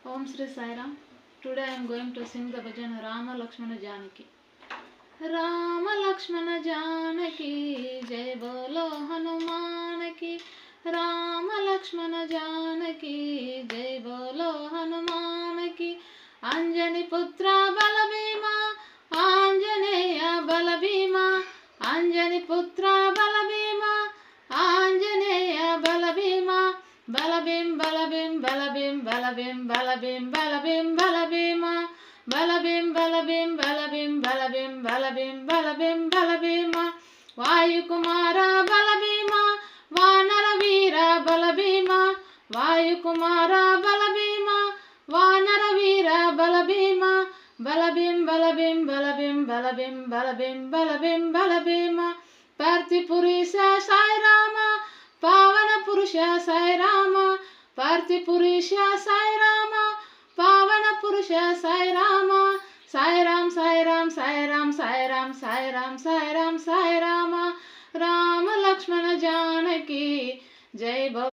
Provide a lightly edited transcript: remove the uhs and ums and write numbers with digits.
Om Sri Sai Ram. Today I am going to sing the bhajan Rama Lakshmana Janaki. Rama Lakshmana Janaki, Jai Bolo Hanuman ki. Rama Lakshmana Janaki, Jai Bolo Hanuman ki. Anjani Putra Balabhima, Anjaneya Balabhima, Anjani Putra Balabhima, Anjaneya Balabhima. Balabim, balabim, balabim, balabim, balabim, balabim, balabima. Balabim, balabim, balabim, balabim, balabim, balabim, balabima. Vayukumara balabima, Vanara Veera balabima. Vayukumara balabima, Vanara Veera balabima. Balabim, balabim, balabim, balabim, balabim, balabim, balabima. Partipurisa Sai Rama, Pavana Purusha Sai Rama, Partipurusha Sai Rama, Pavana Purusha Sai Rama, Sai Ram, Sai Ram, Sai Ram, Sai Ram, Sai Ram, Sai Ram, Sai Rama, Rama Lakshmana Janaki, Jai Baba.